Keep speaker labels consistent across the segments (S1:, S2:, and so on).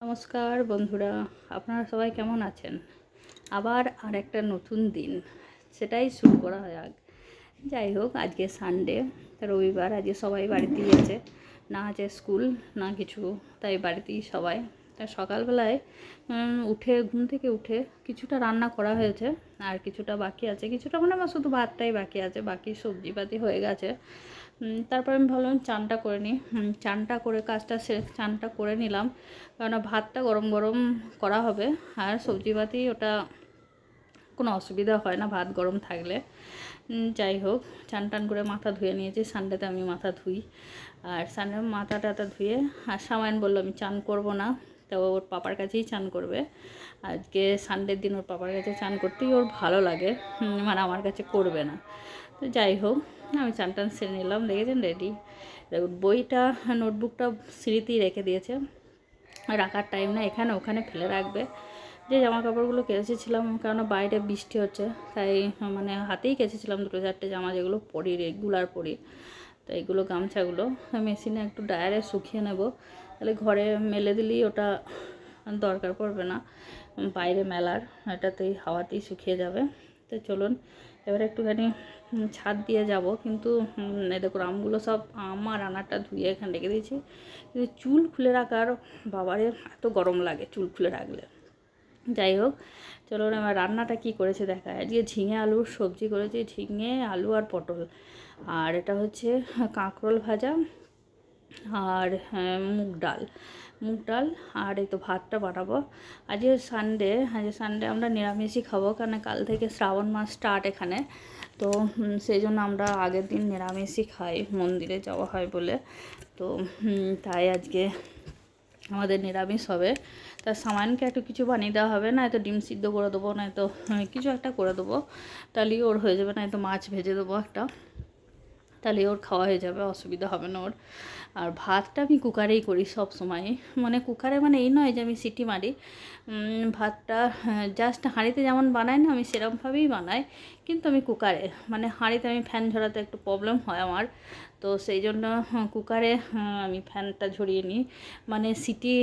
S1: নমস্কার বন্ধুরা, আপনারা সবাই কেমন আছেন? আবার আর একটা নতুন দিন, সেটাই শুরু করা যাক। যাই হোক, আজকে সানডে, রবিবার, আজকে সবাই বাড়িতেই আছে, না আছে স্কুল না কিছু, তাই বাড়িতেই সবাই। তা সকালবেলায় উঠে ঘুম থেকে উঠে কিছুটা রান্না করা হয়েছে, আর কিছুটা বাকি আছে, কিছুটা মানে আমার শুধু ভাতটাই বাকি আছে, বাকি সবজিপাতি হয়ে গেছে। তারপর আমি ভাবলাম চানটা করে নিই, চানটা করে কাজটা চানটা করে নিলাম, কেননা ভাতটা গরম গরম করা হবে, আর সবজিপাতি ওটা কোনো অসুবিধা হয় না ভাত গরম থাকলে। যাই হোক, চান টান করে মাথা ধুয়ে নিয়েছি, সানডেতে আমি মাথা ধুই, আর সানডে মাথা টাথা ধুয়ে, আর সামাইন বললো আমি চান করব না, তো ওর পাপার কাছেই চান করবে। আজকে সানডের দিন ওর পাপার কাছে চান করতেই ওর ভালো লাগে, মানে আমার কাছে করবে না। তো যাই হোক, আমি চান টান সেরে নিলাম, দেখেছেন রেডি। বইটা নোটবুকটা সিঁড়িতেই রেখে দিয়েছে, রাখার টাইম না, এখানে ওখানে ফেলে রাখবে। যে জামা কাপড়গুলো কেচেছিলাম, কেননা বাইরে বৃষ্টি হচ্ছে, তাই মানে হাতেই কেচেছিলাম দুটো চারটে জামা, যেগুলো পরি রেগুলার পরি। তো এইগুলো গামছাগুলো মেশিনে একটু ড্রায়ারে শুকিয়ে নেব, তাহলে ঘরে মেলে দিলেই ওটা দরকার পড়বে না বাইরে মেলার, এটাতেই হাওয়াতেই শুকিয়ে যাবে। তো চলুন এবার একটুখানি ছাদ দিয়ে যাব, কিন্তু এই দেখো আমগুলো সব আমার আনারটা ধুয়ে এখানে রেখে দিয়েছি, কিন্তু চুল খুলে রাখার বাবারে এত গরম লাগে চুল খুলে রাখলে। যাই হোক, চলুন আমার রান্নাটা কি করেছে দেখা। আজকে ঝিঙে আলুর সবজি করেছি, ঝিঙে আলু আর পটল, আর এটা হচ্ছে কাঁকরোল ভাজা, আর মুগ ডাল, আর এই তো ভাতটা বানাবো। আজকে সানডে আমরা নিরামিষই খাবো, কারণ কাল থেকে শ্রাবণ মাস স্টার্ট এখানে, তো সেই জন্য আমরা আগের দিন নিরামিষই খাই, মন্দিরে যাওয়া হয় বলে। তো তাই আজকে আমাদের নিরামিষ হবে। তার সামানকে একটু কিছু বানিয়ে দেওয়া হবে, না তো ডিম সিদ্ধ করে দেবো, নয়তো কিছু একটা করে দেবো, তাহলেই ওর হয়ে যাবে, নয়তো মাছ ভেজে দেবো একটা, তাহলে ওর খাওয়া হয়ে যাবে, অসুবিধা হবে না ওর। আর ভাতটা আমি কুকারেই করি সব সময়, মানে কুকারে মানে এই নয় যে আমি সিটি মারি, ভাতটা জাস্ট হাঁড়িতে যেমন বানাই না, আমি সেরকমভাবেই বানাই, কিন্তু আমি কুকারে, মানে হাঁড়িতে আমি ফ্যান ঝরাতে একটু প্রবলেম হয় আমার, তো সেই জন্য কুকারে আমি ফ্যানটা ঝরিয়ে নিই, মানে সিটি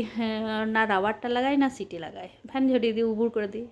S1: না রাবারটা লাগাই না সিটি লাগাই, ফ্যান ঝরিয়ে দিই, উবুর করে দিই।